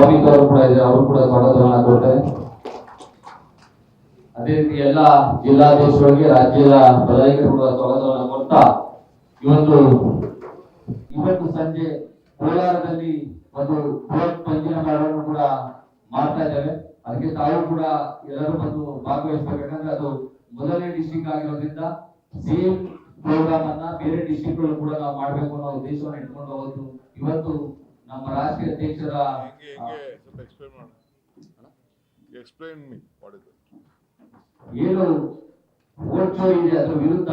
Shopping ಅವರು ಕೂಡ ಇದ್ದಾರೆ, ಅವರು ಕೂಡ ಸ್ವಾಗತವನ್ನು ಕೊಡ್ತಾರೆ. ಅದೇ ರೀತಿ ಎಲ್ಲ ಜಿಲ್ಲಾಧೀಶರಿಗೆ ರಾಜ್ಯದ ಪದಾಧಿಕಾರಿಗಳು ಕೂಡ ಸ್ವಾಗತವನ್ನು ಕೊಡ್ತಾ ಇವತ್ತು ಸಂಜೆ ಕೋಲಾರದಲ್ಲಿ ಒಂದು ಬೃಹತ್ ಪಂಜಿನ ಮೇಳವನ್ನು ಕೂಡ ಮಾಡ್ತಾ ಇದ್ದೇವೆ. ಅದಕ್ಕೆ ತಾವು ಕೂಡ ಎಲ್ಲರೂ ಬಂದು ಭಾಗವಹಿಸಬೇಕು. ಯಾಕಂದ್ರೆ ಅದು ಮೊದಲನೇ ಡಿಸ್ಟಿಕ್ ಆಗಿರೋದ್ರಿಂದ ಸೇಮ್ ಪ್ರೋಗ್ರಾಮ್ ಅನ್ನ ಬೇರೆ ಡಿಸ್ಟಿಕ್ ಗಳು ಕೂಡ ನಾವು ಮಾಡಬೇಕು ಅನ್ನೋ ಉದ್ದೇಶವನ್ನು ಇಟ್ಕೊಂಡು ಅವತ್ತು ಇವತ್ತು ನಮ್ಮ ರಾಷ್ಟ್ರೀಯ ಅಧ್ಯಕ್ಷರ ಏನು ವೋಟ್ ಚೋರಿ ಇದೆ ಅದರ ವಿರುದ್ಧ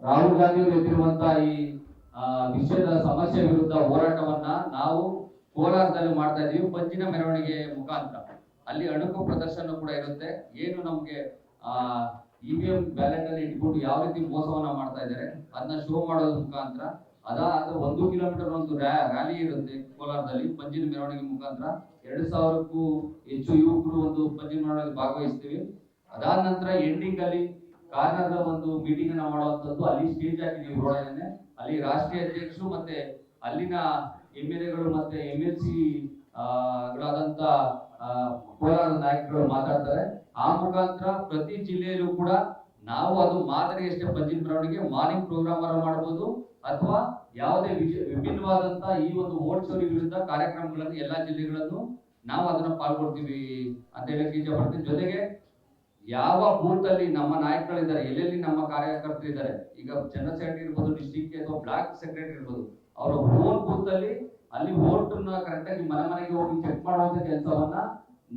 ರಾಹುಲ್ ಗಾಂಧಿ ಅವರು ಎತ್ತಿರುವಂತಹ ಈ ವಿಷಯದ ಸಮಸ್ಯೆ ವಿರುದ್ಧ ಹೋರಾಟವನ್ನ ನಾವು ಕೋಲಾರದಲ್ಲಿ ಮಾಡ್ತಾ ಇದ್ದೀವಿ. ಪಂಜಿನ ಮೆರವಣಿಗೆ ಮುಖಾಂತರ ಅಲ್ಲಿ ಅಣುಕು ಪ್ರದರ್ಶನ ಕೂಡ ಇರುತ್ತೆ. ಏನು ನಮ್ಗೆ ಇವಿಎಂ ಬ್ಯಾಲೆಟ್ ಅಲ್ಲಿ ಇಟ್ಕೊಂಡು ಯಾವ ರೀತಿ ಮೋಸವನ್ನ ಮಾಡ್ತಾ ಇದ್ದಾರೆ ಅದನ್ನ ಶೋ ಮಾಡೋದ್ರ ಮುಖಾಂತರ ಅದಾದ 1 ಕಿಲೋಮೀಟರ್ ಒಂದು ರ್ಯಾಲಿ ಇರುತ್ತೆ ಕೋಲಾರದಲ್ಲಿ ಪಂಜಿನ ಮೆರವಣಿಗೆ ಮುಖಾಂತರ. 2000ಕ್ಕೂ ಹೆಚ್ಚು ಯುವಕರು ಒಂದು ಪಂಜಿನ ಮೆರವಣಿಗೆ ಭಾಗವಹಿಸ್ತೀವಿ. ಅದಾದ ನಂತರ ಎಂಡಿಂಗ್ ಅಲ್ಲಿ ಕಾರ್ನರ್ ಒಂದು ಮೀಟಿಂಗ್ ಅನ್ನ ಮಾಡುವಂತದ್ದು ಅಲ್ಲಿ ಸ್ಟೇಜ್ ಹಾಕಿದೀವಿ ರೋಡಲ್ಲಿ. ಅಲ್ಲಿ ರಾಷ್ಟ್ರೀಯ ಅಧ್ಯಕ್ಷರು ಮತ್ತೆ ಅಲ್ಲಿನ MLA ಮತ್ತೆ MLC ಗಳಾದಂತ ಕೋಲಾರದ ನಾಯಕರು ಮಾತಾಡ್ತಾರೆ. ಆ ಮುಖಾಂತರ ಪ್ರತಿ ಜಿಲ್ಲೆಯಲ್ಲೂ ಕೂಡ ನಾವು ಅದು ಮಾದರಿಯಷ್ಟೇ ಪಂಜಿನ ಮೆರವಣಿಗೆ ಮಾರ್ನಿಂಗ್ ಪ್ರೋಗ್ರಾಮ್ ಮಾಡಬಹುದು ಅಥವಾ ಯಾವುದೇ ವಿಭಿನ್ನವಾದಂತ ಈ ಒಂದು ವೋಟ್ ಚೋರಿ ವಿರುದ್ಧ ಕಾರ್ಯಕ್ರಮಗಳನ್ನು ಎಲ್ಲಾ ಜಿಲ್ಲೆಗಳಲ್ಲೂ ನಾವು ಅದನ್ನ ಪಾಲ್ಗೊಳ್ತೀವಿ ಅಂತ ಹೇಳಕ್ಕೆ ಇಷ್ಟಪಡ್ತೀನಿ. ಜೊತೆಗೆ ಯಾವ ಬೂತ್ ಅಲ್ಲಿ ನಮ್ಮ ನಾಯಕಗಳಿದ್ದಾರೆ, ಎಲ್ಲೆಲ್ಲಿ ನಮ್ಮ ಕಾರ್ಯಕರ್ತರು ಇದ್ದಾರೆ, ಈಗ ಜನರಲ್ ಸೆಕ್ರೆಟರಿ ಇರ್ಬೋದು, ಡಿಸ್ಟ್ರಿಕ್ಟ್ ಅಥವಾ ಬ್ಲಾಕ್ ಸೆಕ್ರೆಟರಿ ಇರ್ಬೋದು, ಅವರ ಓನ್ ಬೂತ್ ಅಲ್ಲಿ ವೋಟ್ ಕರೆಕ್ಟ್ ಆಗಿ ಮನೆ ಮನೆಗೆ ಹೋಗಿ ಚೆಕ್ ಮಾಡುವಂತ ಕೆಲಸವನ್ನ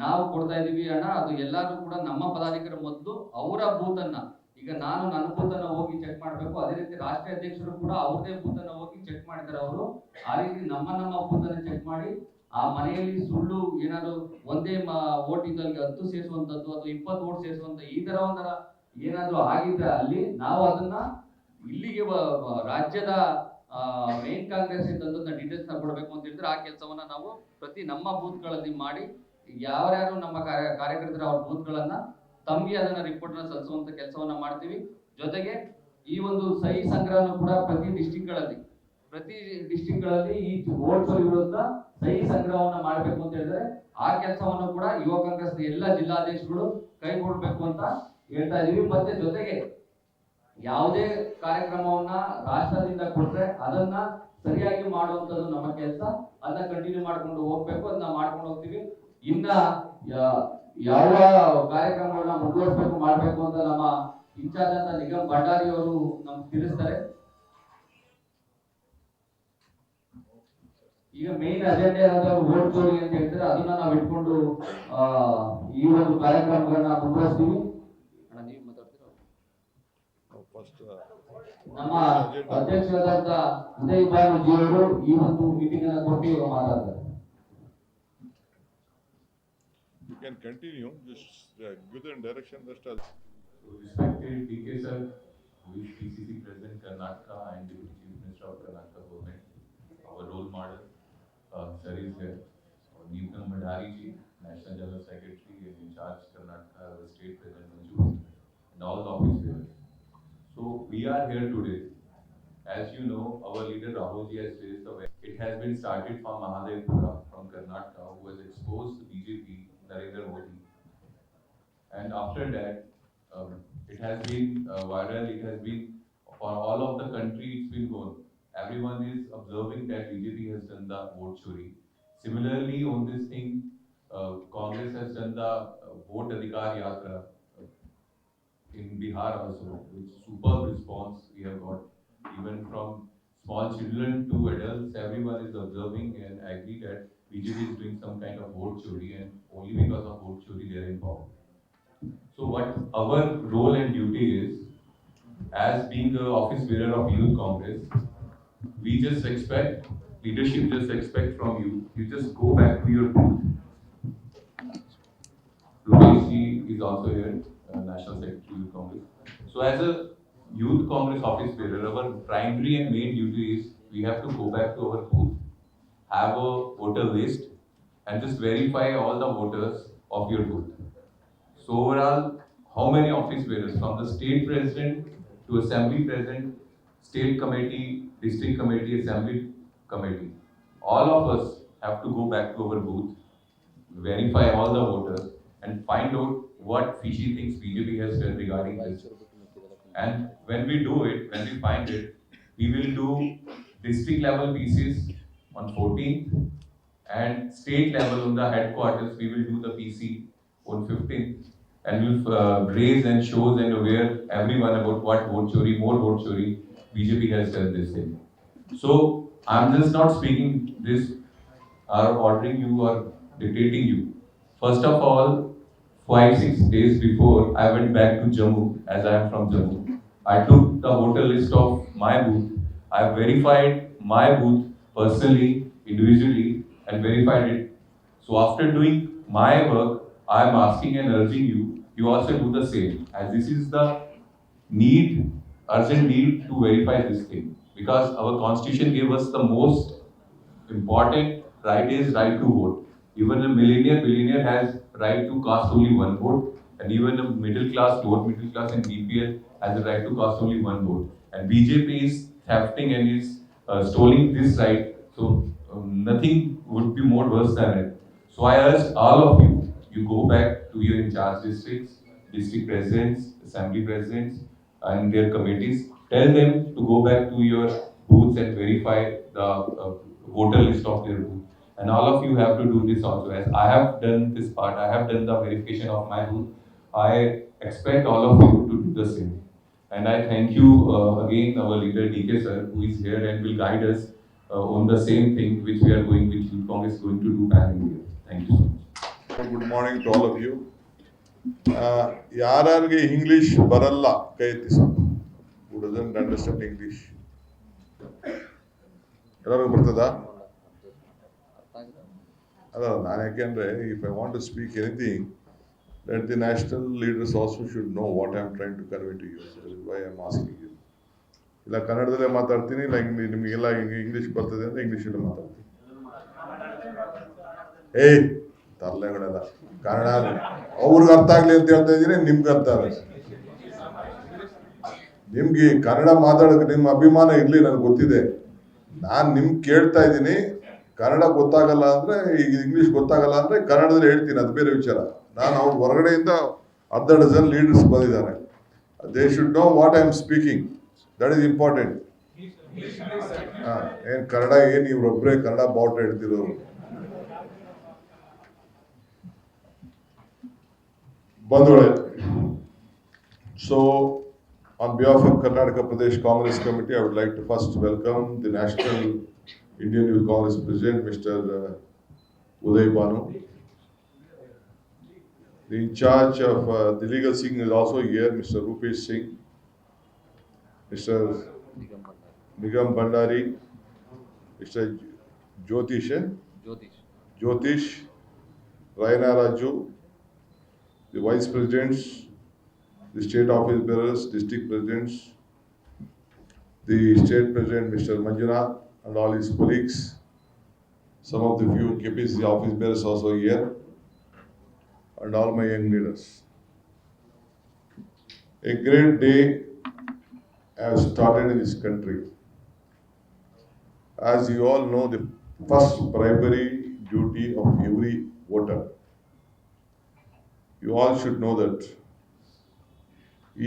ನಾವು ಕೊಡ್ತಾ ಇದೀವಿ ಅಣ್ಣ. ಅದು ಎಲ್ಲರೂ ಕೂಡ ನಮ್ಮ ಪದಾಧಿಕಾರಿ ಮೊದಲು ಅವರ ಬೂತ್ ಅನ್ನ, ಈಗ ನಾನು ನನ್ನ ಬೂತ್ ಅನ್ನ ಹೋಗಿ ಚೆಕ್ ಮಾಡ್ಬೇಕು, ಅದೇ ರೀತಿ ರಾಷ್ಟ್ರೀಯ ಅಧ್ಯಕ್ಷರು ಕೂಡ ಅವ್ರದೇ ಬೂತ್ ಅನ್ನ ಹೋಗಿ ಚೆಕ್ ಮಾಡಿದ್ದಾರೆ ಅವರು. ಆ ರೀತಿ ನಮ್ಮ ಬೂತ್ ಅನ್ನ ಚೆಕ್ ಮಾಡಿ ಆ ಮನೆಯಲ್ಲಿ ಸುಳ್ಳು ಏನಾದ್ರು ಒಂದೇ ವೋಟ್ ಇದ್ದಲ್ಲಿ 10 ಸೇರಿಸುವಂತದ್ದು ಅಥವಾ 20 ವೋಟ್ ಸೇರಿಸುವಂತ ಈ ತರ ಒಂಥರ ಏನಾದ್ರು ಆಗಿದ್ರೆ ಅಲ್ಲಿ ನಾವು ಅದನ್ನ ಇಲ್ಲಿಗೆ ರಾಜ್ಯದ ಮೇನ್ ಕಾಂಗ್ರೆಸ್ ತಂದನ್ನ ಡೀಟೇಲ್ಸ್ ನ ಕೊಡಬೇಕು ಅಂತ ಹೇಳಿದ್ರೆ ಆ ಕೆಲಸವನ್ನ ನಾವು ಪ್ರತಿ ನಮ್ಮ ಬೂತ್ ಗಳಲ್ಲಿ ಮಾಡಿ ಯಾರ್ಯಾರು ನಮ್ಮ ಕಾರ್ಯಕರ್ತರ ಅವ್ರ ಬೂತ್ ಗಳನ್ನ ತಮ್ಗೆ ಅದನ್ನ ರಿಪೋರ್ಟ್ ನ ಸಲ್ಲಿಸುವಂತ ಕೆಲಸವನ್ನ ಮಾಡ್ತೀವಿ. ಜೊತೆಗೆ ಈ ಒಂದು ಸಹಿ ಸಂಗ್ರಹನ ಕೂಡ ಪ್ರತಿ ಡಿಸ್ಟಿಕ್ ಗಳಲ್ಲಿ ಈ ವೋಟ್ ಚೋರಿ ವಿರುದ್ಧ ಸಹಿ ಸಂಗ್ರಹವನ್ನ ಮಾಡಬೇಕು ಅಂತ ಹೇಳಿದ್ರೆ ಆ ಕೆಲಸವನ್ನು ಕೂಡ ಯುವ ಕಾಂಗ್ರೆಸ್ ಎಲ್ಲ ಜಿಲ್ಲಾಧ್ಯಕ್ಷಗಳು ಕೈಗೊಳ್ಳಬೇಕು ಅಂತ ಹೇಳ್ತಾ ಇದೀವಿ. ಮತ್ತೆ ಜೊತೆಗೆ ಯಾವುದೇ ಕಾರ್ಯಕ್ರಮವನ್ನ ರಾಷ್ಟ್ರದಿಂದ ಕೊಟ್ರೆ ಅದನ್ನ ಸರಿಯಾಗಿ ಮಾಡುವಂತದ್ದು ನಮ್ಮ ಕೆಲಸ. ಅದನ್ನ ಕಂಟಿನ್ಯೂ ಮಾಡ್ಕೊಂಡು ಹೋಗ್ಬೇಕು, ಅದನ್ನ ಮಾಡ್ಕೊಂಡು ಹೋಗ್ತೀವಿ. ಇನ್ನ ಯಾವ ಕಾರ್ಯಕ್ರಮಗಳನ್ನ ಮುಂದುವರಿಸಬೇಕು ಮಾಡ್ಬೇಕು ಅಂತ ನಮ್ಮ ಇನ್ಚಾರ್ಜ್ ಅಂತ ನಿಗಮ್ ಭಂಡಾರಿ ಅವರು ನಮ್ಗೆ ತಿಳಿಸ್ತಾರೆ. ಈಗ ಮೇನ್ ಅಜೆಂಡಾ ಏನಾದ್ರು ವೋಟ್ ಚೋರಿ ಅಂತ ಹೇಳ್ತಾರೆ, ಅದನ್ನ ನಾವು ಇಟ್ಕೊಂಡು ಈ ಒಂದು ಕಾರ್ಯಕ್ರಮಗಳನ್ನ ಮುಂದುವರಿಸ್ತೀವಿ. ನಮ್ಮ ಅಧ್ಯಕ್ಷರಾದಂತ ಉದಯ್ ಬಾಬುಜಿ ಅವರು ಈ ಒಂದು ಮೀಟಿಂಗ್ ಅನ್ನು ಕೊಟ್ಟು ಮಾತಾಡ್ತಾರೆ. You can continue, just give them direction. Respected DK sir, who is PCC President Karnataka and Deputy Chief Minister of Karnataka government, our role model, sir is here. Neetam Madhari ji, National General Secretary and in charge Karnataka, our State President Manju, and all the office bearers. So we are here today. As you know, our leader Rahul ji has raised the way. It has been started from Mahadevpura, from Karnataka, who has exposed the BJP, Narendra Modi. And after that, it has been viral, it has been for all of the country, it's been gone. Everyone is observing that BJP has done the vote chori. Similarly, on this thing, Congress has done the vote adhikar yatra in Bihar also, which superb response we have got. Even from small children to adults, everyone is observing and agree that BJP is doing some kind of vote chori, and only because of vote chori they are in power. So what our role and duty is, as being the office bearer of Youth Congress, we just expect, leadership just expect from you, you just go back to your booth. Rupesh ji is also here, National Secretary Youth Congress. So as a Youth Congress office bearer, our primary and main duty is we have to go back to our booth, have a voter list, and just verify all the voters of your booth. So overall, how many office bearers from the state president to assembly president, state committee, district committee, assembly committee, all of us have to go back to our booth verify all the voters and find out what fishy things BJP has done regarding this. And when we do it, when we find it, we will do district level PCs on 14th and state level on the headquarters. We will do the PC on 15th and we'll raise and shows and aware everyone about what vote chori, more vote chori BJP has done this thing. So I'm just not speaking this or ordering you or dictating you. First of all, 5-6 days before, I went back to Jammu, as I am from Jammu. I took the hotel list of my booth. I verified my booth personally, individually, and verified it. So after doing my work, I am asking and urging you, you also do the same. As this is the need, urgent need to verify this thing. Because our constitution gave us the most important right is right to vote. Even a billionaire has right to cast only one vote, and even a lower middle class and BPL has the right to cast only one vote. And BJP is thefting and is stealing this right. So nothing would be more worse than it. So I urge all of you, you go back to your in charge districts, district presidents, assembly presidents, and their committees. Tell them to go back to your booths and verify the voter list of their booth. And all of you have to do this also. As I have done this part, I have done the verification of my booth. I expect all of you to do the same. And I thank you again, our leader DK sir, who is here and will guide us on the same thing which we are going, which Congress is going to do pan India. Thank you so much. Good morning to all of you. ಯಾರ್ಯಾರಿಗೆ English ಬರಲ್ಲ ಕೈ ಎತ್ತಿ ಸ್ವಲ್ಪ. Who doesn't understand English? ಎಲ್ಲರಿಗೂ ಬರ್ತದಾ? ಅಲ್ಲ, ನಾನು ಯಾಕೆಂದ್ರೆ if I want to speak anything, that the national leaders also should know what I am trying to convey to you. So that is why I am asking you. ಇಲ್ಲ ಕನ್ನಡದಲ್ಲೇ ಮಾತಾಡ್ತೀನಿ, ಇಲ್ಲ ನಿಮಗೆಲ್ಲ ಇಂಗ್ಲಿಷ್ ಬರ್ತದೆ ಅಂದ್ರೆ ಇಂಗ್ಲಿಷಲ್ಲೇ ಮಾತಾಡ್ತೀನಿ. ಏಯ್ ತರಲೆಗಳೆಲ್ಲ ಕನ್ನಡ ಅವ್ರಿಗೆ ಅರ್ಥ ಆಗ್ಲಿ ಅಂತ ಹೇಳ್ತಾ ಇದ್ದೀನಿ, ನಿಮ್ಗೆ ಅರ್ಥ ಆಗಲ್ಲ. ನಿಮ್ಗೆ ಕನ್ನಡ ಮಾತಾಡೋಕೆ ನಿಮ್ಮ ಅಭಿಮಾನ ಇರ್ಲಿ, ನನಗೆ ಗೊತ್ತಿದೆ. ನಾನು ನಿಮ್ಗೆ ಕೇಳ್ತಾ ಇದ್ದೀನಿ, ಕನ್ನಡ ಗೊತ್ತಾಗಲ್ಲ ಅಂದ್ರೆ, ಈಗ ಇಂಗ್ಲಿಷ್ ಗೊತ್ತಾಗಲ್ಲ ಅಂದ್ರೆ ಕನ್ನಡದಲ್ಲಿ ಹೇಳ್ತೀನಿ, ಅದು ಬೇರೆ ವಿಚಾರ. ನಾನು ಅವ್ರ ಹೊರಗಡೆಯಿಂದ 10 ಡಜನ್ ಲೀಡರ್ಸ್ ಬಂದಿದ್ದಾರೆ. They should know what I am speaking. That is important. ಏನ್ ಕನ್ನಡ, ಏನ್ ಇವ್ರೊಬ್ಬರೇ ಕನ್ನಡ ಬಾವುಟ ಹೇಳ್ತಿರೋರು. ಬಂಧುಗಳೇ, so on behalf of Karnataka Pradesh Congress Committee, I would like to first welcome the National Indian Youth Congress President, Mr. Uday Banu. The in charge of the legal Singh is also here, Mr. Rupesh Singh, Mr. Nigam Bhandari, Mr. Jyotish, Raina Raju, the vice presidents, the state office bearers, district presidents, the state president, Mr. Manjunath, and all his colleagues. Some of the few KPCC office bearers also here, and all my young leaders. A great day has started in this country. As you all know, the first primary duty of every voter, you all should know that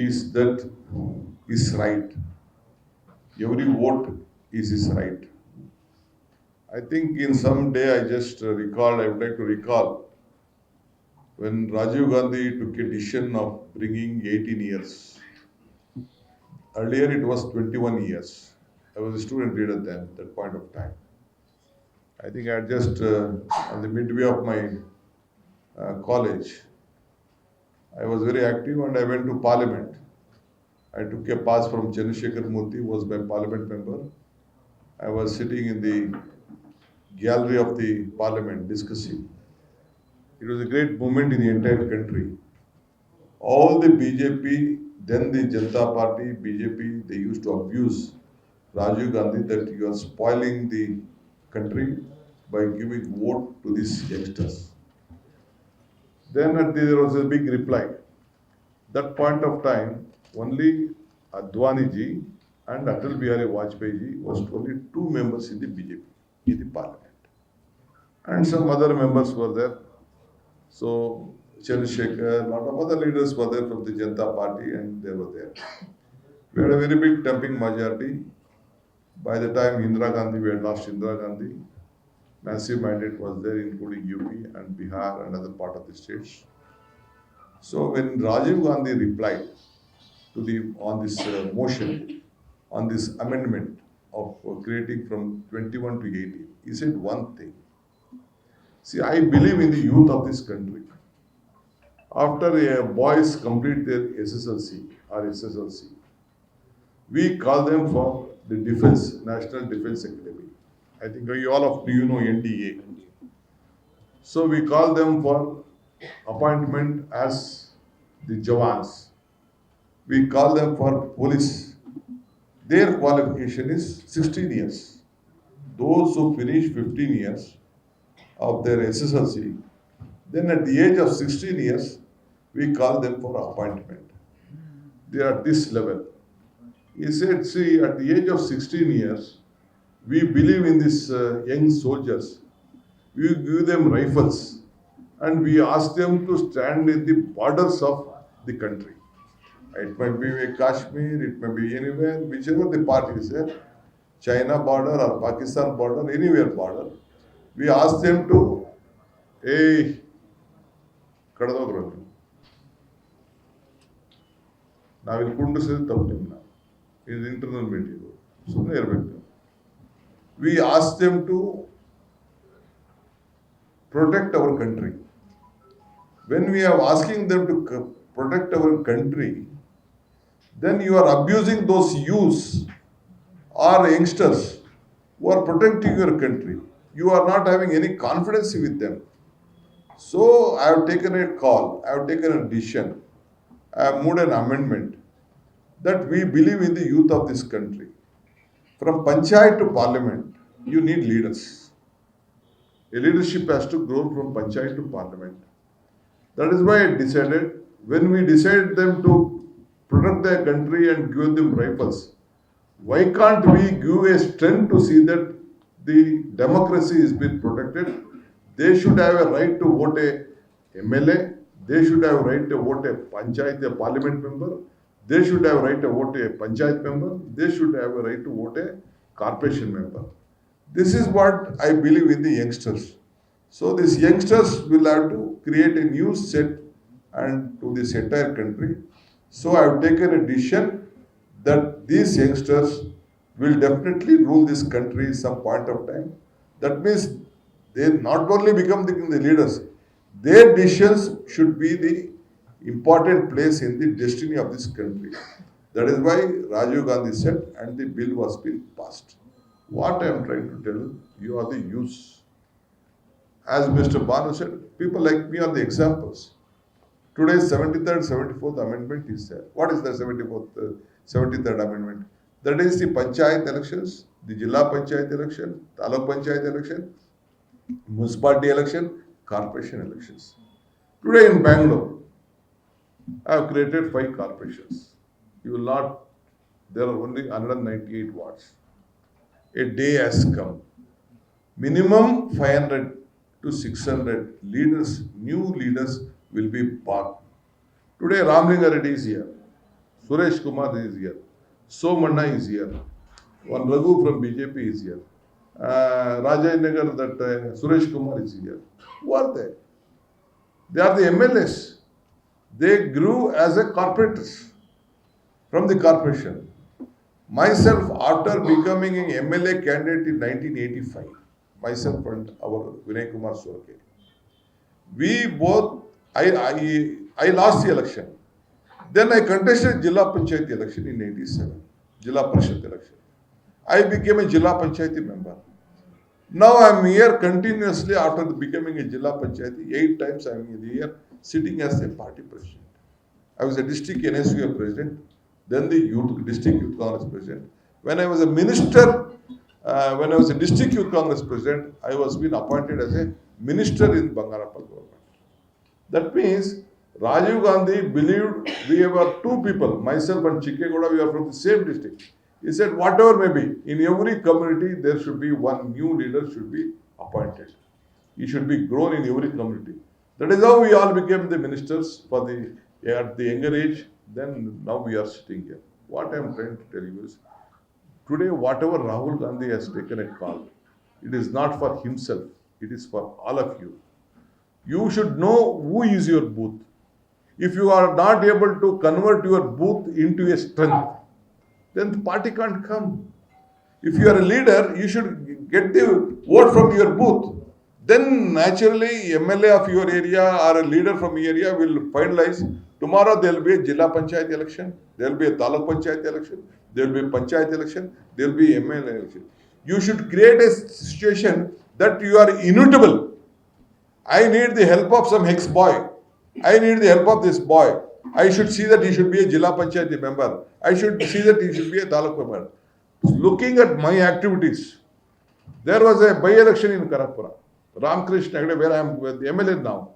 is right. Every vote is his right. I think in some day I would like to recall when Rajiv Gandhi took a decision of bringing 18 years. Earlier it was 21 years. I was a student leader then, at that point of time. I think I had just on the midway of my college, I was very active and I went to Parliament. I took a pass from Chandrasekhar Murthy, who was my Parliament member. I was sitting in the gallery of the Parliament discussing. It was a great moment in the entire country. All the BJP, then the Janata Party, BJP, they used to abuse Rajiv Gandhi that you are spoiling the country by giving vote to these youngsters. Then there was a big reply. That point of time, only Advani ji and Atal Bihari Vajpayee ji was only 2 members in the BJP, in the Parliament. And some other members were there. So Chandrasekhar, a lot of other leaders were there from the Janata Party, and they were there. We had a very big dumping majority. By the time Indira Gandhi, we had lost Indira Gandhi. Massive mandate was there, including UP and Bihar and other part of the states. So when Rajiv Gandhi replied to on this motion, on this amendment of creating from 21 to 18, he said one thing. See, I believe in the youth of this country. After boys complete their SSLC or SSLC, we call them for the Defense, National Defense Academy. I think all of you know NDA. So we call them for appointment as the Jawans. We call them for police. Their qualification is 16 years. Those who finish 15 years of their SSLC, then at the age of 16 years, we call them for appointment. They are at this level. He said, see, at the age of 16 years, we believe in these young soldiers. We give them rifles and we ask them to stand in the borders of the country. It might be Kashmir, it may be anywhere, whichever the party is there, China border or Pakistan border, anywhere border. We ask them to, hey, ಕಳೆದೋಗ್ರು ನಾವಿಲ್ಲಿ ಕುಂಡಿಸಿದ್ರೆ ತಪ್ಪು ನಿಮ್ಮನ್ನ ಇದು internal meeting ಸುಮ್ಮನೆ ಇರಬೇಕು. We ask them to protect our country. When we are asking them to protect our country, then you are abusing those youths or youngsters who are protecting your country. You are not having any confidence with them. So I have taken a call, I have taken a decision, I have moved an amendment that we believe in the youth of this country. From panchayat to parliament, you need leaders. A leadership has to grow from panchayat to parliament. That is why I decided, when we decide them to protect their country and give them rifles, why can't we give a strength to see that the democracy is being protected? They should have a right to vote a MLA, they should have a right to vote a panchayat, a parliament member, they should have a right to vote a panchayat member, they should have a right to vote a corporation member. This is what I believe in the youngsters. So these youngsters will have to create a new set and to this entire country. So I have taken a decision that these youngsters will definitely rule this country some point of time. That means they not only become the leaders, their decisions should be the important place in the destiny of this country. That is why Rajiv Gandhi said and the bill was being passed. What I am trying to tell you are the youths. As Mr. Banu said, people like me are the examples. Today's 73rd, 74th amendment is there. What is the 73rd amendment? That is the panchayat elections, the Jilla Panchayat election, Taluk Panchayat election, municipality election, corporation elections. Today in Bangalore, I have created 5 corporations. You will not, there are only 198 wards. A day has come. Minimum 500 to 600 leaders, new leaders will be born. Today Ramlinga Reddy is here. Suresh Kumar is here. Somanna is here. One Raghu from BJP is here. Rajayanagar, that Suresh Kumar is here. Who are they? They are the MLAs. They grew as a corporators from the corporation. Myself, after becoming an MLA candidate in 1985, myself and our Vinay Kumar Surke, we both, I lost the election. Then I contested Jilla Panchayat election in 87, Jilla Parishad election. I became a Jilla Panchayat member. Now I am here continuously after becoming a Jilla Panchayat. 8 times I am here sitting as a party president. I was a district NSU president, then the district youth Congress president. When I was a minister, when I was a district youth Congress president, I was being appointed as a minister in Bangarappa government. That means Rajiv Gandhi believed we were 2 people, myself and Chikkegoda, we are from the same district. He said, whatever may be, in every community there should be one new leader should be appointed. He should be grown in every community. That is how we all became the ministers for at the younger age. Then now we are sitting here. What I am trying to tell you is, today whatever Rahul Gandhi has taken a call, it is not for himself. It is for all of you. You should know who is your booth. If you are not able to convert your booth into a strength, then the party can't come. If you are a leader, you should get the vote from your booth. Then naturally, MLA of your area or a leader from your area will finalize. Tomorrow there will be a Jilla Panchayat election, there will be a Taluk Panchayat election, there will be a Panchayat election, there will be MLA election. You should create a situation that you are immutable. I need the help of some ex-boy. I need the help of this boy. I should see that he should be a Jilla Panchayat member. I should see that he should be a Taluk member. Looking at my activities, there was a by-election in Karnataka. Ramkrishna Hegde, where I am with the MLA now.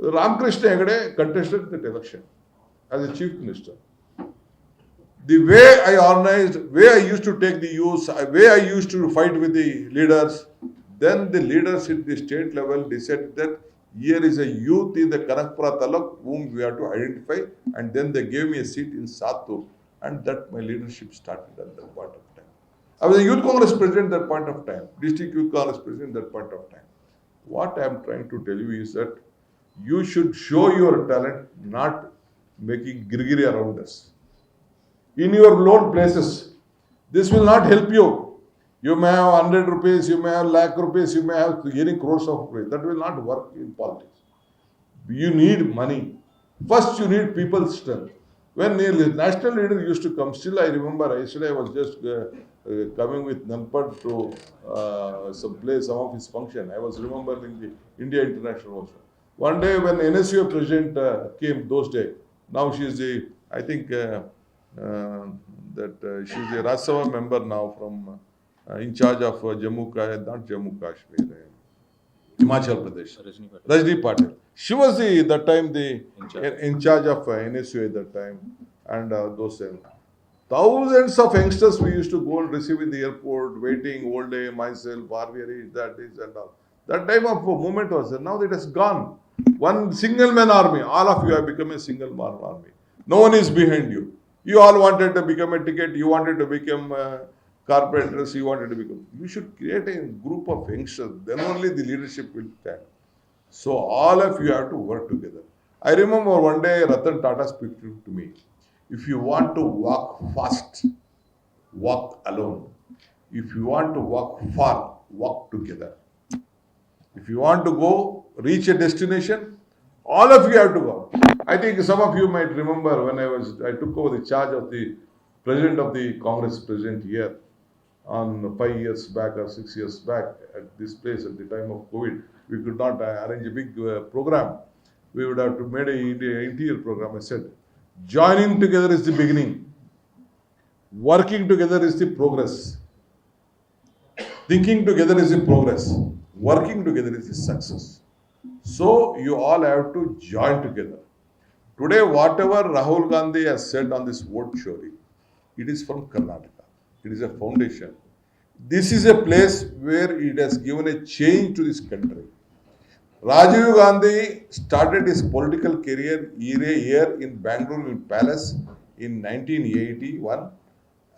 Ramkrishna Hegde contested that election as a chief minister. The way I organized, way I used to take the youth, way I used to fight with the leaders, then the leaders at the state level decided that here is a youth in the Kanakpura Taluk whom we have to identify, and then they gave me a seat in Sattur, and that my leadership started at that point of time. I was a youth congress president at that point of time, district youth congress president at that point of time. What I am trying to tell you is that you should show your talent, not making girgiri around us. In your lone places, this will not help you. You may have 100 rupees, you may have lakh rupees, you may have any crores of rupees. That will not work in politics. You need money. First, you need people's strength. When the national leader used to come, still I remember, yesterday I was just coming with Nanpad to some of his function. I was remembering the India International also. One day when NSU president came those days, now she is the, I think she is a Rajya Sabha member now from in charge of not Jammu Kashmir, Himachal Pradesh. Rajni Patil. She was that time in charge of NSU at that time, and those thousands of youngsters we used to go and receive in the airport, waiting all day, myself, Bharviyari, that is and all. That time of movement was there. Now it has gone. One single man army. All of you have become a single man army. No one is behind you. You all wanted to become a ticket. You wanted to become carpenters. You wanted to become. You should create a group of youngsters. Then only the leadership will stand. So all of you have to work together. I remember one day Ratan Tata speaking to me. If you want to walk fast, walk alone. If you want to walk far, walk together. If you want to reach a destination, all of you have to go. I think some of you might remember when I took over the charge of the president of the Congress president here on 5 years back or 6 years back at this place at the time of COVID. We could not arrange a big program. We would have to make an interior program. I said, joining together is the beginning. Working together is the progress. Thinking together is the progress. Working together is the success. So you all have to join together. Today, whatever Rahul Gandhi has said on this vote story, it is from Karnataka. It is a foundation. This is a place where it has given a change to this country. Rajiv Gandhi started his political career here in Bangalore in Palace in 1981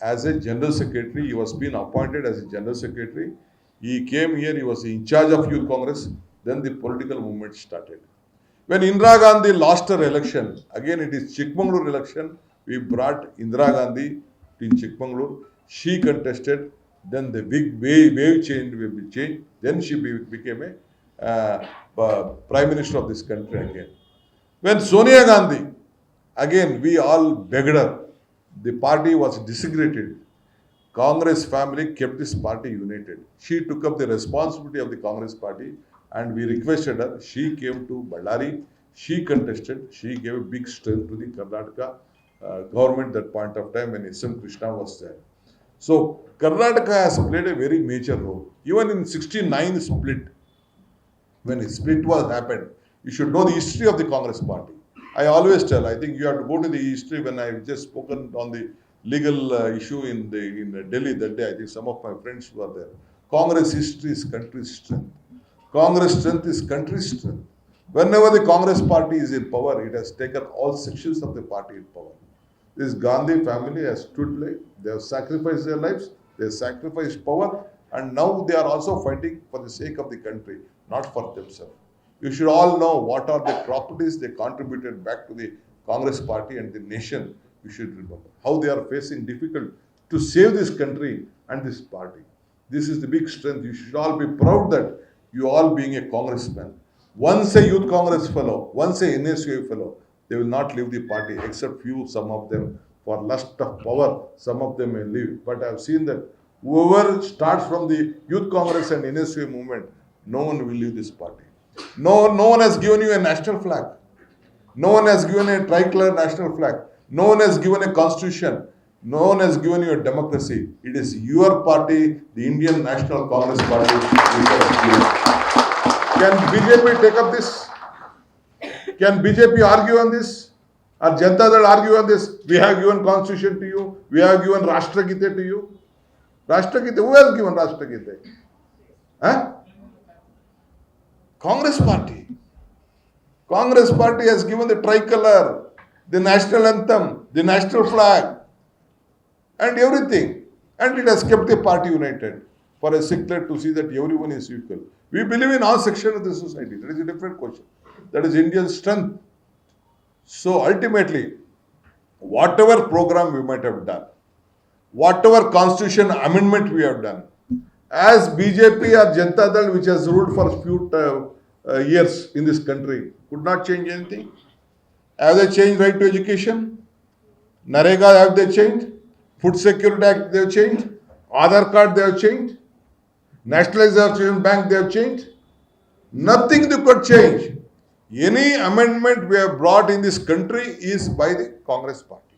as a general secretary. He was being appointed as a general secretary. He came here, he was in charge of Youth Congress. Then the political movement started. When Indira Gandhi lost her election, again it is Chikmagalur election, we brought Indira Gandhi in Chikmagalur. She contested, then the big wave changed, then she became a Prime Minister of this country again. When Sonia Gandhi, again we all begged her, the party was disintegrated. Congress family kept this party united. She took up the responsibility of the Congress party and we requested her. She came to Ballari. She contested. She gave a big strength to the Karnataka government that point of time when S.M. Krishna was there. So Karnataka has played a very major role. Even in 69 split, when a split was happened, you should know the history of the Congress party. I always tell, I think you have to go to the history when I just spoken on the legal issue in Delhi that day. I think some of my friends were there. Congress history is country's strength. Congress strength is country's strength. Whenever the Congress party is in power, it has taken all sections of the party in power. This Gandhi family has stood like, they have sacrificed their lives, they have sacrificed power, and now they are also fighting for the sake of the country, not for themselves. You should all know what are the properties they contributed back to the Congress party and the nation. You should remember how they are facing difficult to save this country and this party. This is the big strength. You should all be proud that you all being a congressman. Once a youth congress fellow, once a NSUA fellow, they will not leave the party except few, some of them for lust of power, some of them may leave. But I have seen that whoever starts from the youth congress and NSUA movement, no one will leave this party. No one has given you a national flag. No one has given a tricolor national flag. No one has given a constitution. No one has given you a democracy. It is your party, the Indian National Congress Party, which has given. Can BJP take up this? Can BJP argue on this? Or Janata Dal argue on this? We have given constitution to you. We have given Rashtragita to you. Rashtragita, who has given Rashtragita? Huh? Congress party. Congress party has given the tricolor, the national anthem, the national flag, and everything. And it has kept the party united for a sector to see that everyone is equal. We believe in all sections of the society. That is a different question. That is Indian strength. So ultimately, whatever program we might have done, whatever constitution amendment we have done, as BJP or Janata Dal, which has ruled for a few years in this country, could not change anything. Have they changed right to education? Narega, have they changed? Food Security Act, they have changed. Aadhaar card, they have changed. Nationalization Bank, they have changed. Nothing they could change. Any amendment we have brought in this country is by the Congress party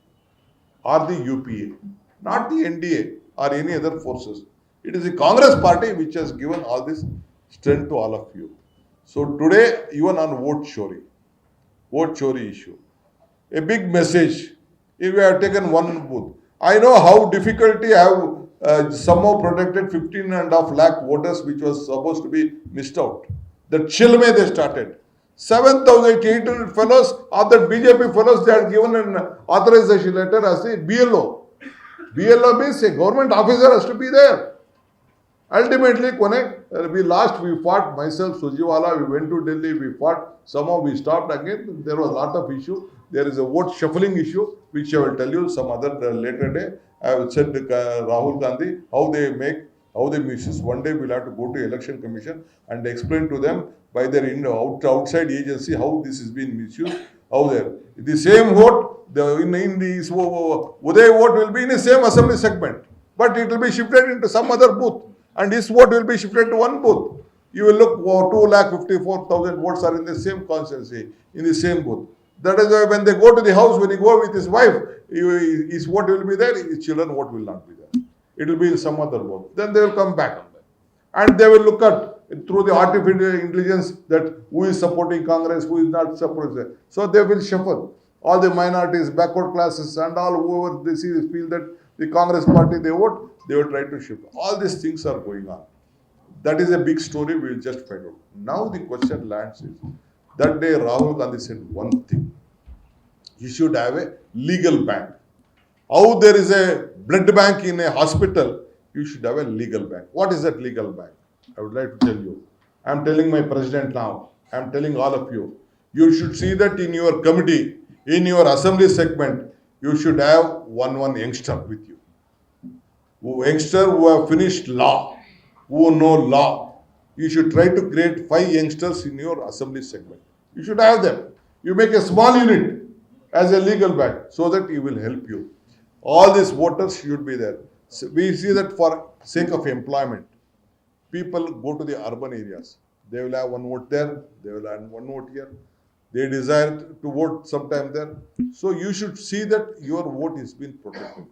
or the UPA, not the NDA or any other forces. It is the Congress party which has given all this strength to all of you. So today, even on vote chori issue, a big message. If we have taken one booth, I know how difficulty I have somehow protected 15.5 lakh voters which was supposed to be missed out. The chilme they started. 7,800 fellows of the BJP fellows, they had given an authorization letter as the BLO. BLO means a government officer has to be there. Ultimately, we fought, myself, Sujiwala, we went to Delhi, we fought, somehow we stopped again. There was a lot of issue. There is a vote shuffling issue, which I will tell you some other later day. I have said Rahul Gandhi, how they misuse. One day we'll have to go to election commission and explain to them by their outside agency how this is being misused. How the same vote, in the Uday vote will be in the same assembly segment, but it will be shifted into some other booth. And this vote will be shifted to one booth. You will look, 2,54,000 votes are in the same constituency, in the same booth. That is why when they go to the house, when he go with his wife, his vote will be there, his children's vote will not be there. It will be in some other booth. Then they will come back. And they will look at, through the artificial intelligence, that who is supporting Congress, who is not supporting. So they will shuffle. All the minorities, backward classes, and all whoever they see feel that the Congress party they vote, they will try to shift. All these things are going on. That is a big story, we will just find out. Now the question lands is, that day Rahul Gandhi said one thing. He should have a legal bank. How there is a blood bank in a hospital, you should have a legal bank. What is that legal bank? I would like to tell you. I am telling my president now. I am telling all of you. You should see that in your committee, in your assembly segment, you should have one youngster with you. Youngster who have finished law, who know law. You should try to create 5 youngsters in your assembly segment. You should have them. You make a small unit as a legal bank so that it will help you. All these voters should be there. So we see that for sake of employment, people go to the urban areas. They will have one vote there, they will have one vote here. They desire to vote sometime there. So you should see that your vote is being protected.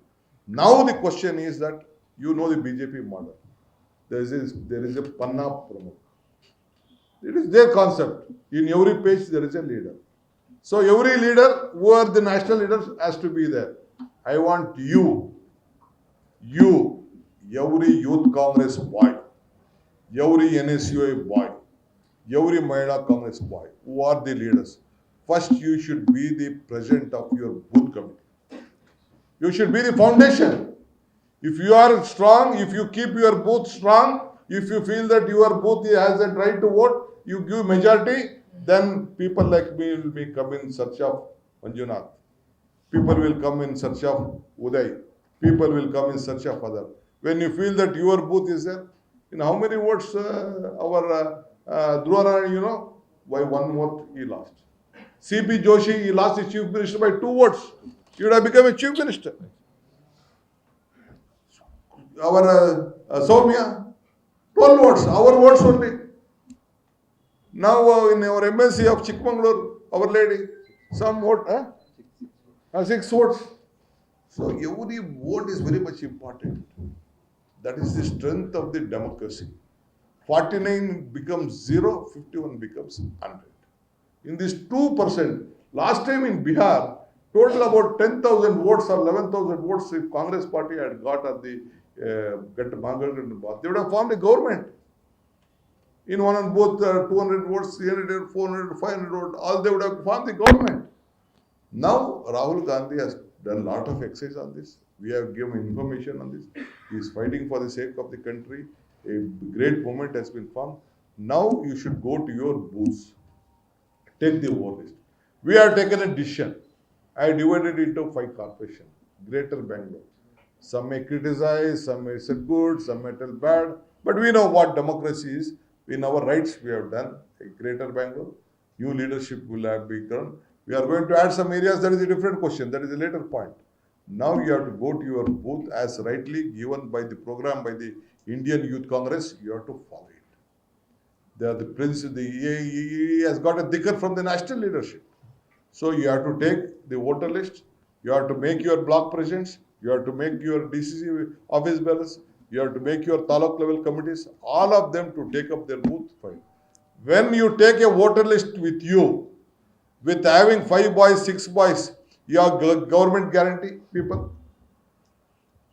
Now the question is that you know the BJP model. There is a Panna Pramukh. It is their concept. In every page there is a leader. So every leader, who are the national leaders, has to be there. I want you, every youth Congress boy, every NSUA boy, every Mahila Congress boy, who are the leaders, first you should be the president of your booth committee. You should be the foundation. If you are strong, if you keep your booth strong, if you feel that your booth has a right to vote, you give majority, then people like me will be come in search of Manjunath. People will come in search of Uday. People will come in search of other. When you feel that your booth is there, in how many votes our Dhruvarani, by one vote he lost. C.P. Joshi, he lost his chief minister by 2 votes. He would have become a chief minister. Our Soumya, 12 votes, our votes only. Now in our MLC of Chikmagalur, our lady, some vote, 6 votes. So every vote is very much important. That is the strength of the democracy. 49 becomes 0, 51 becomes 100. In this 2%, last time in Bihar, total about 10,000 votes or 11,000 votes if Congress party had got at the they would have formed a government. In one and both 200 votes, 300, 400, 500 votes, all they would have formed the government. Now Rahul Gandhi has done a lot of exercise on this. We have given information on this. He is fighting for the sake of the country. A great movement has been formed. Now you should go to your booths. Take the vote list. We have taken a decision. I divided it into 5 corporations. Greater Bangalore. Some may criticize, some may say good, some may tell bad. But we know what democracy is. In our rights, we have done a Greater Bangalore. New leadership will have been done. We are going to add some areas. That is a different question. That is a later point. Now you have to go to your booth as rightly given by the program by the Indian Youth Congress. You have to follow it. They are the principle. He has got a dhikkar from the national leadership. So you have to take the voter list. You have to make your block presidents. You have to make your DCC office bearers. You have to make your taluk level committees. All of them to take up their booth file. When you take a voter list with you, with having 5 boys, 6 boys, you have government guarantee, people.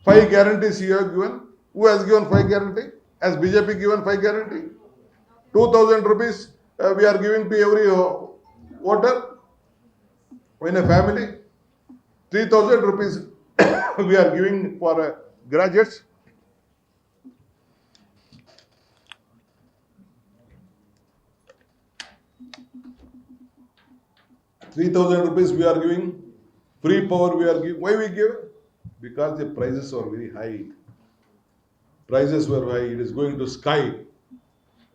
5 guarantees you have given. Who has given 5 guarantee? Has BJP given 5 guarantee? 2,000 rupees we are giving to every voter in a family. 3,000 rupees we are giving for graduates. ₹3,000 we are giving. Free power we are giving. Why we give? Because the prices are very high. Prices were high. It is going to sky.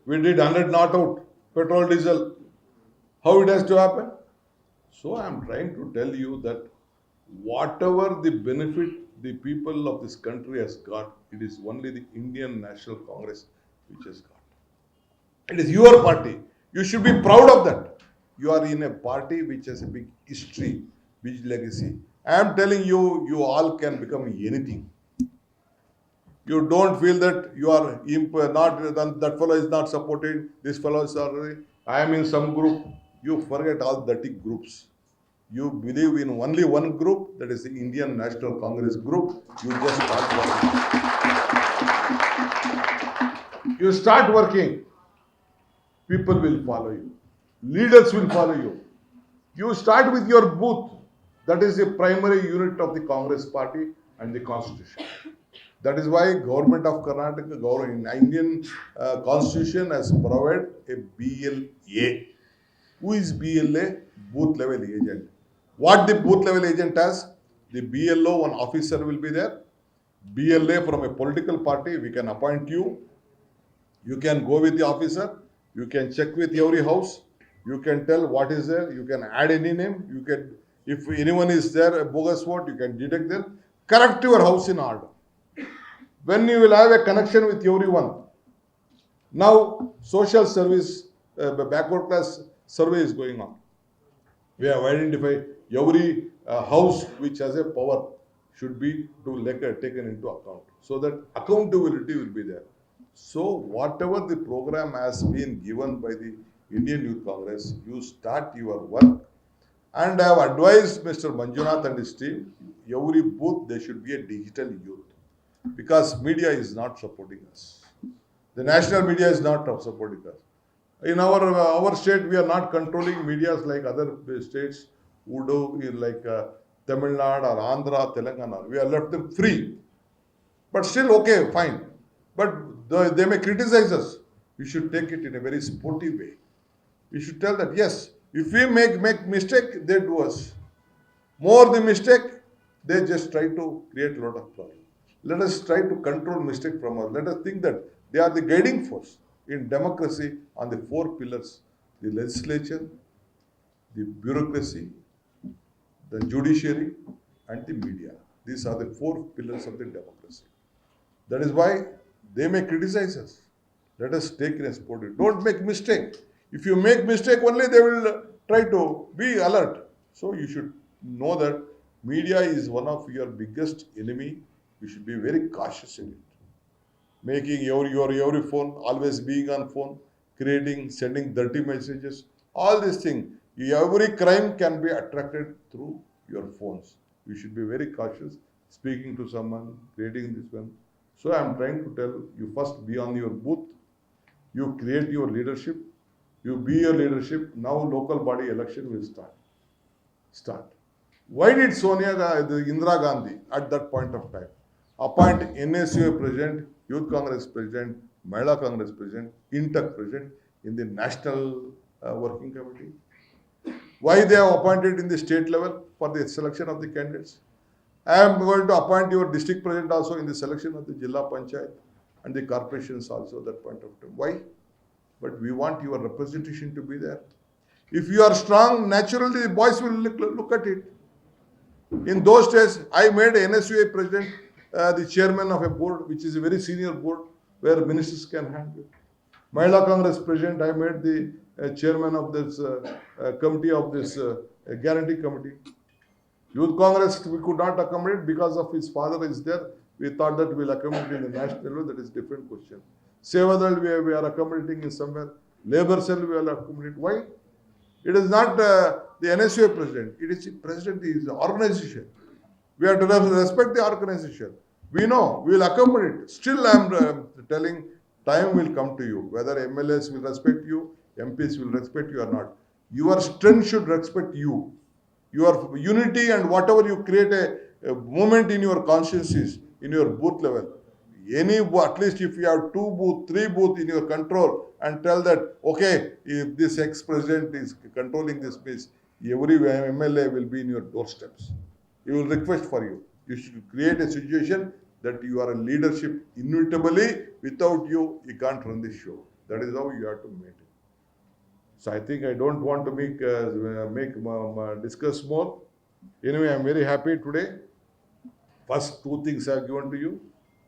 We did 100 not out. Petrol, diesel. How it has to happen? So I am trying to tell you that whatever the benefit the people of this country has got, it is only the Indian National Congress which has got. It is your party. You should be proud of that. You are in a party which has a big history, big legacy. I am telling you, you all can become anything. You don't feel that you are not, that fellow is not supported, this fellow is sorry, I am in some group. You forget all 30 groups. You believe in only one group, that is the Indian National Congress group. You just start working. You start working. People will follow you. Leaders will follow you. You start with your booth. That is the primary unit of the Congress party and the constitution. That is why government of Karnataka, Indian constitution has provided a BLA. Who is BLA? Booth level agent. What the booth level agent has? The BLO, one officer will be there. BLA from a political party, we can appoint you. You can go with the officer. You can check with every house. You can tell what is there. You can add any name. You can, if anyone is there, a bogus vote, you can detect them. Correct your house in order. When you will have a connection with everyone. Now, social service, backward class survey is going on. We have identified every house which has a power should be taken into account. So that accountability will be there. So whatever the program has been given by the Indian Youth Congress, you start your work. And I have advised Mr. Manjunath and his team, every booth there should be a digital youth. Because media is not supporting us. The national media is not supporting us. In our state, we are not controlling medias like other states who do, like Tamil Nadu or Andhra, Telangana. We have left them free. But still, okay, fine. But they may criticize us. We should take it in a very sportive way. We should tell that, yes, if we make mistake, they do us. More the mistake, they just try to create a lot of problems. Let us try to control mistake from us. Let us think that they are the guiding force in democracy on the four pillars: the legislature, the bureaucracy, the judiciary, and the media. These are the four pillars of the democracy. That is why they may criticize us. Let us take it as sportive. Don't make mistake. If you make mistake only, they will try to be alert. So you should know that media is one of your biggest enemy. You should be very cautious in it. Making your phone, always being on phone, creating, sending dirty messages, all these things. Every crime can be attracted through your phones. You should be very cautious speaking to someone, creating this one. So I am trying to tell you, first be on your booth, you create your leadership, you be your leadership. Now local body election will start. Why did Indira Gandhi at that point of time appoint NSUA president, Youth Congress president, Mahila Congress president, Inter president in the national working committee? Why they have appointed in the state level for the selection of the candidates? I am going to appoint your district president also in the selection of the Jilla Panchayat and the corporations also at that point of time. Why? But we want your representation to be there. If you are strong, naturally the boys will look at it. In those days, I made NSUA president, the chairman of a board, which is a very senior board, where ministers can handle. Mahila Congress president, I made the chairman of this committee of this guarantee committee. Youth Congress, we could not accommodate because of his father is there. We thought that we'll accommodate in the national level. That is different question. Sevadal, we are accommodating in somewhere. Labor cell, we will accommodate. Why? It is not the NSUA president. It is the president, is the organization. We have to respect the organization. We know, we will accommodate. Still, I am telling, time will come to you. Whether MLAs will respect you, MPs will respect you or not. Your strength should respect you. Your unity and whatever you create a movement in your consciences, in your booth level. At least if you have 2 booth, 3 booth in your control and tell that, okay, if this ex-president is controlling this place, every MLA will be in your doorsteps. He will request for you. You should create a situation that you are a leadership inevitably. Without you, you can't run this show. That is how you have to make it. So I think I don't want to discuss more. Anyway, I am very happy today. First 2 things I have given to you.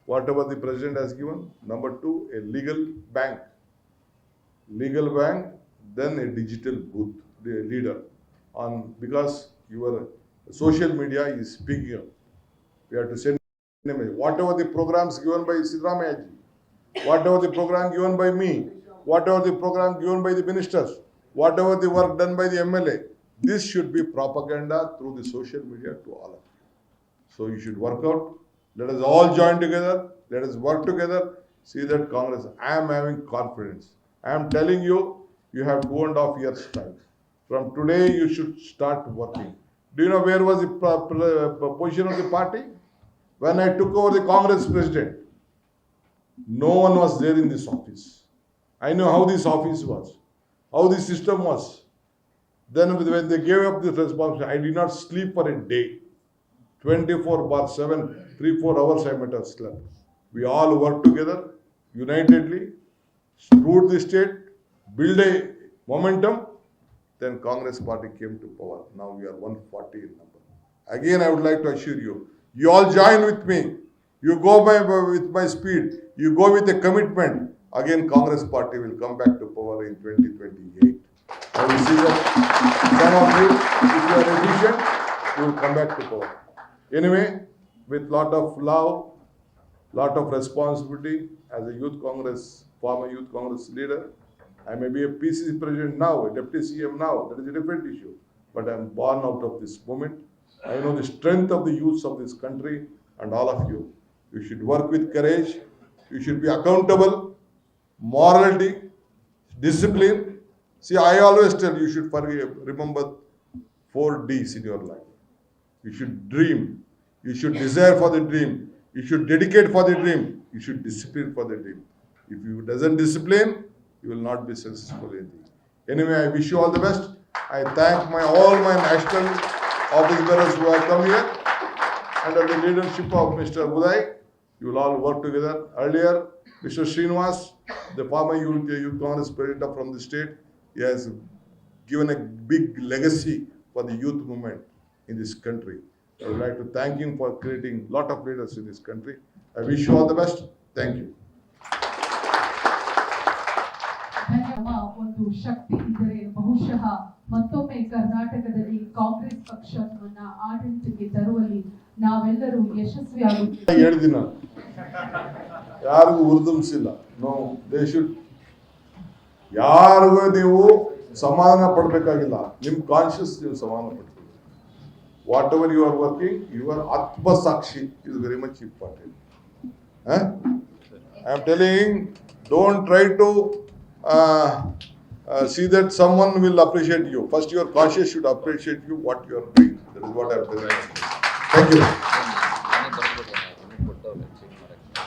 Whatever the president has given. Number 2, a legal bank. Legal bank, then a digital booth, the leader. Because your social media is picking up. We have to send a message. Whatever the programs given by Sidramaya ji, whatever the program given by me, whatever the program given by the ministers, whatever the work done by the MLA, this should be propaganda through the social media to all of you. So you should work out. Let us all join together. Let us work together. See that Congress. I am having confidence. I am telling you, you have 2.5 years time. From today, you should start working. Do you know where was the position of the party? When I took over the Congress president, no one was there in this office. I know how this office was, how the system was. Then when they gave up this responsibility, I did not sleep for a day. 24/7, 3-4 hours I might have slept. We all worked together, unitedly, screwed the state, build a momentum. Then Congress party came to power. Now we are 140 in number. Again, I would like to assure you, you all join with me. You go with my speed. You go with a commitment. Again, Congress party will come back to power in 2028. I will see that some of you, if you are efficient, you will come back to power. Anyway, with lot of love, lot of responsibility as a youth Congress, former youth Congress leader. I may be a PCC president now, a deputy CM now. That is a different issue. But I am born out of this moment. I know the strength of the youths of this country and all of you. You should work with courage. You should be accountable. Morality. discipline. See, I always tell you should remember 4 Ds in your life. You should dream. You should desire for the dream. You should dedicate for the dream. You should discipline for the dream. If you doesn't discipline, you will not be successful in it. Anyway, I wish you all the best. I thank all my national office bearers who have come here. Under the leadership of Mr. Uday, you will all work together. Earlier, Mr. Srinivas, the former Youth Congress president from the state, he has given a big legacy for the youth movement in this country. I would like to thank him for creating a lot of leaders in this country. I wish you all the best. Thank you. ಒಂದು ಶಕ್ತಿ ಇದ್ದರೆ ಬಹುಶಃ ಮತ್ತೊಮ್ಮೆ ಕರ್ನಾಟಕದಲ್ಲಿ ಕಾಂಗ್ರೆಸ್ ಪಕ್ಷವನ್ನ ಆಡಳಿತಕ್ಕೆ ತರುವಲ್ಲಿ ನಾವೆಲ್ಲರೂ ಯಶಸ್ವಿಯಾಗುತ್ತೇವೆ. ಹೇಳಿದಿನ ಯಾರಿಗೂ ಉರ್ದುಂಬಿಸಿಲ್ಲ. No, they should. ಯಾರಿಗೂ ನೀವು ಸಮಾಧಾನ ಪಡಬೇಕಾಗಿಲ್ಲ. ನಿಮ್ಮ ಕಾನ್ಶಿಯಸ್ ನೀವು ಸಮಾಧಾನ ಪಡ್ತೀವಿ. Whatever you are working, your ಆತ್ಮಸಾಕ್ಷಿ is very much important. I am telling, don't try to see that someone will appreciate you. First, your conscience should appreciate you what you are doing. That is what I am telling you. Thank you.